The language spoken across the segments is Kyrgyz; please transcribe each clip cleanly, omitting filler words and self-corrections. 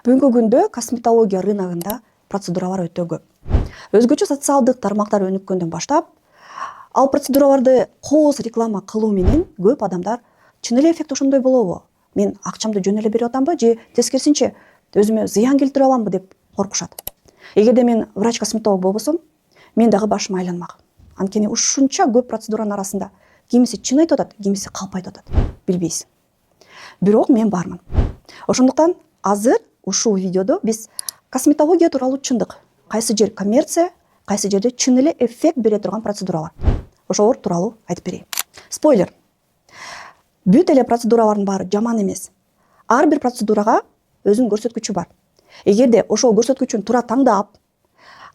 Бүгүнкү күндө косметология рыногунда процедуралар өтө көп. Өзгөчө социалдык тармактар өнүккөндөн баштап, ал процедураларды кооз реклама кылуу менен көп адамдар чын эле эффект ошондой болобу? Мен акчамды жөн эле берип атамбы же тескерисинче өзүмө зыян келтирип аламбы деп коркушат. Эгерде мен врач-косметолог болбосом, мен дагы башым айланмак. Анткени ушунча көп процедуранын арасында кимиси чын айтып атат, кимиси калп айтып атат. Билбейсиң. Бирок мен бармын. Ошондуктан азыр ушул видеодо биз косметология тууралуу чындык, кайсы жер коммерция, кайсы жерде чын эле эффект бере турган процедуралар. Ошолор тууралуу айтып берейин. Спойлер. Бүт эле процедуралардын баары жаман эмес. Ар бир процедурага өзүнүн көрсөткүчү бар. Эгерде ошол көрсөткүчүн туура тандап,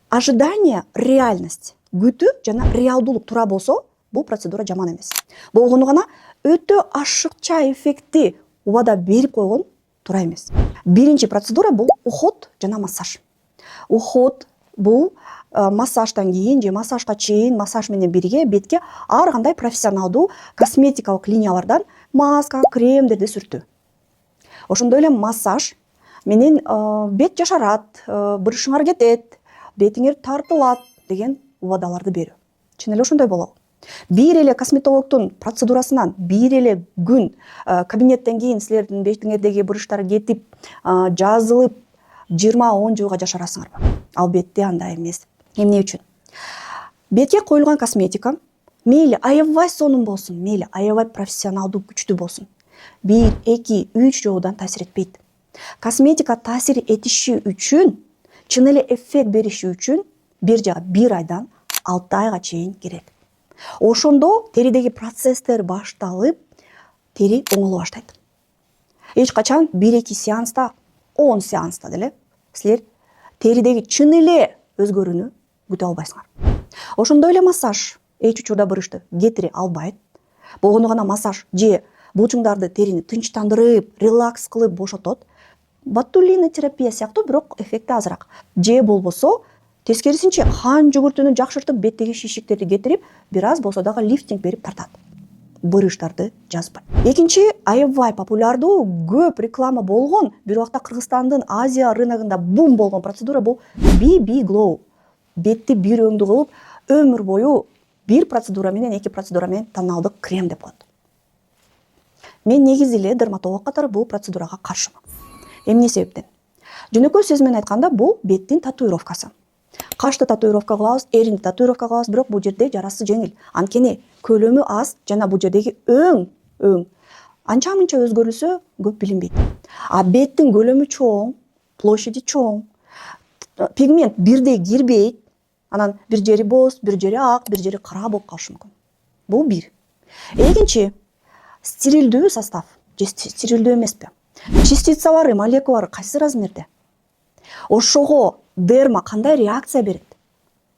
ожидание, реальность, күтүү жана реалдуулук туура болсо, бул процедура жаман эмес. Болгону гана өтө ашыкча эффектти убада берип койгон туура эмес. Биринчи процедура бул уход жана массаж. Уход бул массаждан кийин же массажга чейин массаж менен бирге бетке ар кандай профессионалдуу косметикалык линиялардан маска, кремдерди сүртүү. Ошондой эле массаж менен бет жашарат, бырышыңар кетет, бетиңер тартылат деген убадаларды берүү. Чын эле ошондой болобу? Бир эле косметологдун процедурасынан бир эле күн кабинеттен кийин силердин бетиңердеги бырыштар кетип, жазылып 20-10 жылга жашарасыңарбы? Албетте андай эмес. Эмне үчүн? Бетке коюлган косметика мейли аябай сонун болсун, мейли аябай профессионалдуу күчтүү болсун, 1, 2, 3 жолудан таасир этпейт. Косметика таасир этиши үчүн, чын эле эффект бериши үчүн бир айдан 6 айга чейин керек. Ошондо теридеги процесстер башталып, тери оңоло баштайт. Эч качан 1-2 сеанста, 10 сеанста деле силер теридеги чын эле өзгөрүүнү күтө албайсыңар. Ошондой эле массаж эч учурда бырышты кетире албайт. Болгону гана массаж же булчуңдарды терини тынчтандырып, релакс кылып бошотот. Ботулин терапия сыяктуу, бирок эффекти азыраак. Же болбосо тескерисинче қан жүгүртүүнү жакшыртып, беттеги шишиктерди кетирип, бир аз болсо дагы лифтинг берип тартат. Бырыштарды жазбайт. Экинчи аябай популярдуу, көп реклама болгон, бир убакта Кыргызстандын Азия рыногунда бум болгон процедура бул BB Glow. Бетти бир өңдүү кылып, өмүр бою бир процедура менен, 2 процедура менен тоналдык крем деп коет. Мен негизи эле дерматолог катары бул процедурага каршымын. Эмне себептен? Жөнөкөй сөз менен айтканда, бул беттин татуировкасы. Кашты татуировка кылабыз, эринди татуировка кылабыз, бирок бул жерде жарасы жеңил. Анткени көлөмү аз жана бул жердеги өң анча-мынча өзгөрүлсө көп билинбейт. А беттин көлөмү чоң, площади чоң, пигмент бирдей кирбейт. Анан бир жери боз, бир жери ак, бир жери кара болуп калышы мүмкүн. Бул бир. Экинчи, стерилдүү состав же стерилдүү эмеспи? Частицалары, молекулалары кайсы размерде? Ошого дерма кандай реакция берет?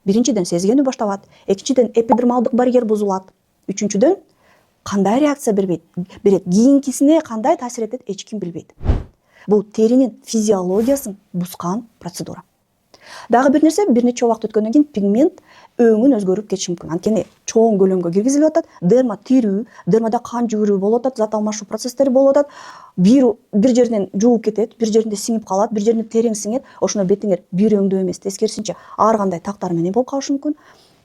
Биринчиден сезгенүү башталат, экинчиден эпидермалдык барьер бузулат, үчүнчүдөн кандай реакция берет? Кийинкисине кандай таасир этет, эч ким билбейт. Бул теринин физиологиясын бузган процедура. Дагы бир нерсе, бир нече убакыт өткөндөн кийин пигмент өңүн өзгөрүп кетиши мүмкүн. Анткени чоң көлөмгө киргизилип атат, дерма тирүү, дермада кан жүгүрүү болуп атат, зат алмашуу процесстери болуп атат. Бир жеринен жууп кетет, бир жеринде сиңип калат, бир жеринде терең сиңет. Ошондо бетиңер бир өңдүү эмес, тескерисинче ар кандай тактар менен болуп калышы мүмкүн.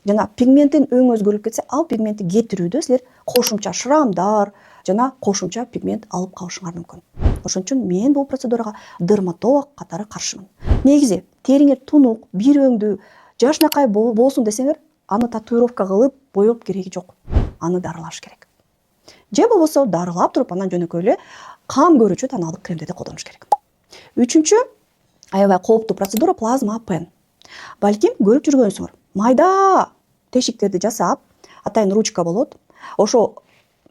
Жана пигменттин өң өзгөрүп кетсе, ал пигментти кетирүүдө силер кошумча шрамдар жана кошумча пигмент алып калышыңар мүмкүн. Ошон үчүн мен бул процедурага дерматолог катары каршымын. Негизи териңер тунук, бир өңдүү, жашнакай болсун десеңер, аны татуировка кылып боеп кереги жок. Аны дарылаш керек. Же болбосо дарылап туруп, анан жөнөкөй эле кам көрүүчү тоналдык кремдерди колдонуш керек. Үчүнчү аябай кооптуу процедура плазма пен. Балким көрүп жүргөнсүңөр. Майда тешиктерди жасап, атайын ручка болот. Ошо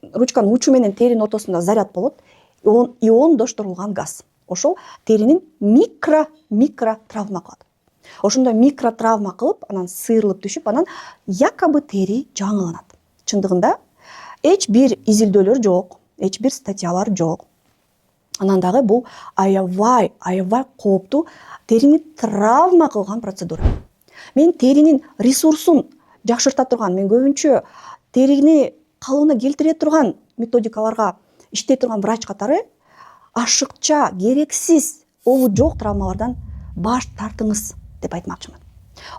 ручканын учу менен теринин ортосунда заряд болот. Иондоштурулган газ. Ошол теринин микро травма кылат. Ошондой микро травма кылып, анан сыйрылып түшүп, анан якобы тери жаңыланат. Чындыгында эч бир изилдөөлөр жок, эч бир статьялар жок. Анан дагы бул аябай кооптуу терини травма кылган процедура. Мен теринин ресурсун жакшырта турган, мен көбүнчө терини калыбына келтире турган методикаларга иштей турган врач катары ашыкча, керексиз обу жок травмалардан баш тартыңыз деп айтмакчымын.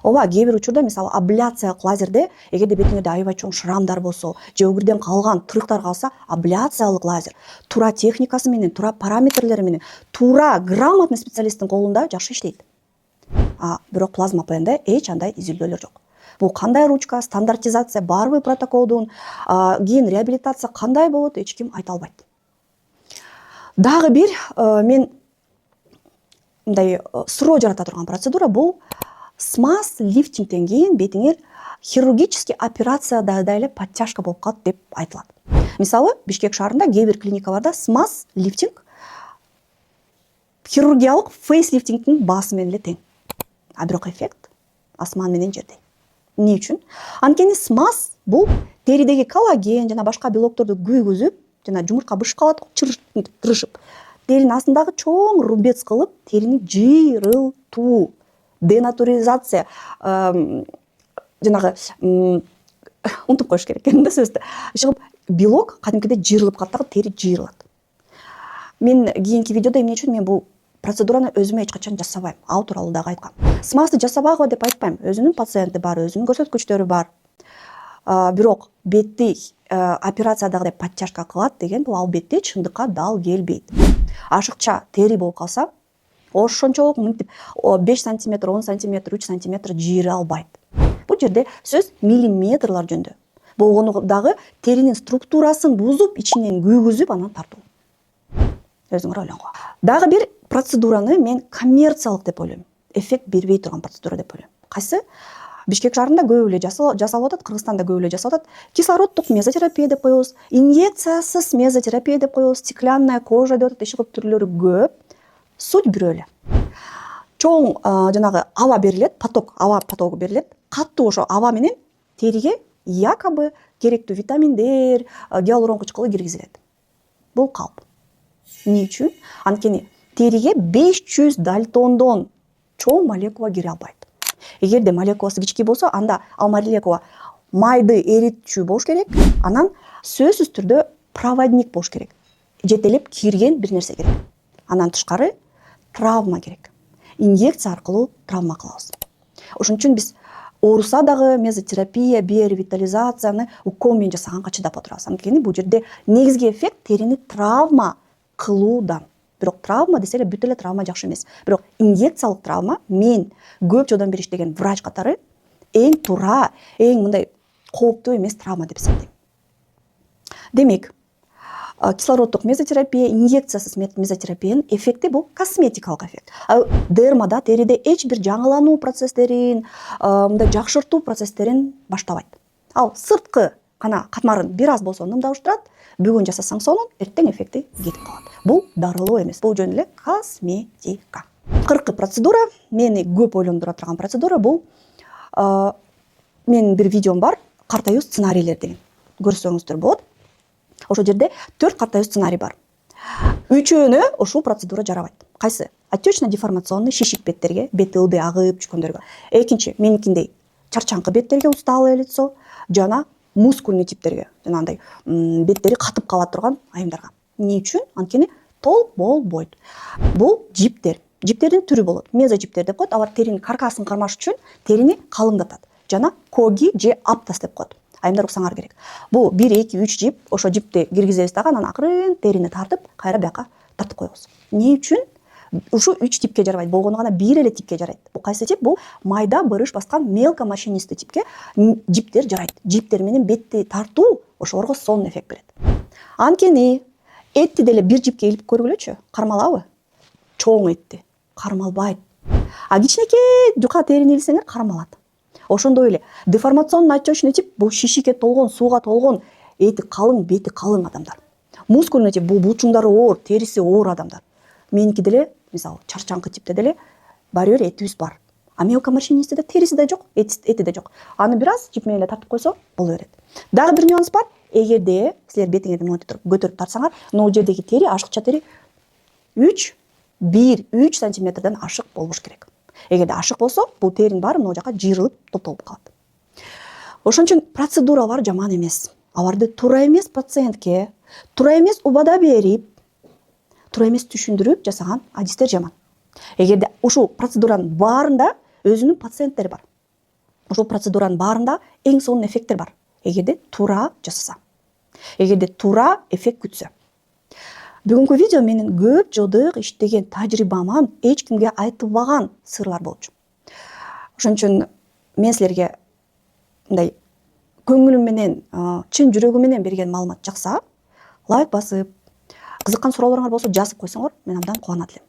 Ооба, кээ бир учурда мисалы абляциялык лазерде эгерде бетиңерде аябай чоң шрамдар болсо, же өгүрдөн калган тырыктар калса, абляциялык лазер туура техникасы менен, туура параметрлери менен, туура грамотный специалисттин колунда жакшы иштейт. Бирок плазма ПНде эч андай изилдөөлөр жок. Бул кандай ручка, стандартизация барбы протоколдун, кийин реабилитация кандай болот, эч ким айта албайт. Дагы бир мен мындай суроо жарата турган процедура бул смаз лифтингден кийин бетиңер хирургический операцияда эле подтяжка болуп калат деп айтылат. Мисалы, Бишкек шаарында кээ бир клиникаларда смаз лифтинг хирургиялык фейслифтингдин баасы менен эле тең. Бирок эффект асман менен жердей. Эмне үчүн? Анткени смаз бул теридеги коллаген жана башка белокторду күйгүзүп, жана жумуртка бышып калат, тырышып, теринин астындагы чоң рубец кылып, терини жыйрылтуу, денатуризация, жанагы унутуп коюш керек экен да сөздү. Чыгып белок кадимкидей жыйрылып калат дагы, тери жыйрылат. Мен кийинки видеодо эмне үчүн мен бул процедураны өзүмө эч качан жасабайм. Ал тууралуу дагы айткам. Смазды жасабагыла деп айтпайм. Өзүнүн пациенти бар, өзүнүн көрсөткүчтөрү бар. Бирок бетти операциядагыдай подтяжка кылат деген бул албетте чындыкка дал келбейт. Ашыкча тери болуп калса, ошончолук мынтип 5 сантиметр, 10 сантиметр, 3 сантиметр жыйра албайт. Бул жерде сөз миллиметрлар жөнүндө. Болгону дагы теринин структурасын бузуп, ичинен күйгүзүп, анан тартуу. Өзүңөр ойлонгула. Дагы бир процедураны мен коммерциялык деп ойлойм. Эффект бербей турган процедура деп ойлойм. Кайсы? Бишкек шаарында көп эле жасалып атат, Кыргызстанда көп эле жасалып атат. Кислороддук мезотерапия деп коебуз, инъекциясыз мезотерапия деп коебуз, стеклянная кожа деп атат, иши көп түрлөрү көп. Суть бирөө эле. Чоң жанагы аба берилет, аба потогу берилет. Каттуу ошо аба менен териге якобы керектүү витаминдер, гиалурон кычкылы киргизилет. Бул калп. Эмне үчүн? Анткени териге 500 дальтондон чоң молекула кире албайт. Эгерде молекуласы кички болсо, анда ал молекула майды эритчү болуш керек, анан сөзсүз түрдө проводник болуш керек. Жетелеп кирген бир нерсе керек. Андан тышкары травма керек. Инъекция аркылуу травма кылабыз. Ошон үчүн биз ооруса дагы мезотерапия, биоревитализацияны укол менен жасаганга чыдап отурабыз. Анткени бул жерде негизги эффект терини травма кылуудан. Бирок травма десе эле бүт эле травма жакшы эмес. Бирок инъекциялык травма мен көп жылдан бери иштеген врач катары эң туура, эң мындай кооптуу эмес травма деп эсептейм. Демек, кислороддук мезотерапия, инъекциясыз мезотерапиянын эффекти бул косметикалык эффект. Дермада териде эч бир жаңылануу процесстерин, мындай жакшыртуу процесстерин баштабайт. Ал сырткы катмарын бир аз болсо нымдауштурат, бүгүн жасасаң сонун, эртең эффекти кетип калат. Бул дарылоо эмес, бул жөн эле косметика. Кыркы процедура, мени көп ойлондура турган процедура бул менин бир видеом бар, картаюу сценарийлер деген. Көрсөңүздөр болот. Ошол жерде 4 картаюу сценарий бар. Үчөөнө ушул процедура жарабайт. Кайсы? Отечно-деформационный шишик беттерге, бети ылдый агып түшкөндөргө. Экинчи, меникиндей чарчаңкы беттерге, усталое лицо, жана мускульный типтерге, жанагындай беттери катып кала турган айымдарга. Эмне үчүн? Анткени тол болбойт. Бул жиптер. Жиптердин түрү болот. Мезожиптер деп коет. Алар теринин каркасын кармаш үчүн терини калыңдатат. Жана коги же аптас деп коет. Айымдар уксаңар керек. Бул 1, 2, 3 жип, ошо жипти киргизебиз дагы, анан акырын терини тартып, кайра бияка тартып коебуз. Эмне үчүн? Ушу 3 типке жарабайт. Болгону гана 1 эле типке жарайт. Бул кайсы тип? Бул майда бырыш баскан мелкомашинистый типке жиптер жарайт. Жиптер менен бетти тартуу ошолорго сонун эффект берет. Анткени этти деле бир жипке илип көргүлөчү. Кармалабы? Чоң этти кармалбайт. Кичинекей жука терини илсеңер кармалат. Ошондой эле деформационный отечный тип бул шишикке толгон, сууга толгон, эти калың, бети калың адамдар. Мускульный тип бул булчуңдары оор, териси оор адамдар. Меники деле, мисалы, чарчаңкы типте деле баары бир этибиз бар. А мелкомашинистиде териси да жок, эти да жок. Аны бир аз жип менен эле тартып койсо боло берет. Дагы бир нюанс бар. Эгерде силер бетиңерди монитор көтөрүп тартсаңар, могу жердеги тери, ашыкча тери 1-3 сантиметрден ашык болбош керек. Эгерде ашык болсо, бул теринин баары могу жака жыйрылып, топтолуп калат. Ошон үчүн процедуралар жаман эмес. Аларды туура эмес пациентке, туура эмес убада берип, туура эмес түшүндүрүп жасаган адистер жаман. эгерде ушул процедуранын баарында өзүнүн пациенттери бар, ушул процедуранын баарында эң сонун эффекттер бар, эгерде туура жасаса, эгерде туура эффект күтсө. Бүгүнкү видео менин көп жылдык иштеген тажрыйбаман эч кимге айтылбаган сырлар болчу. Ошон үчүн мен силерге мындай көңүлүм менен, чын жүрөгүм менен берген маалымат жакса, лайк басып, кызыккан суроолоруңар болсо жазып койсоңор, мен абдан кубанат элем.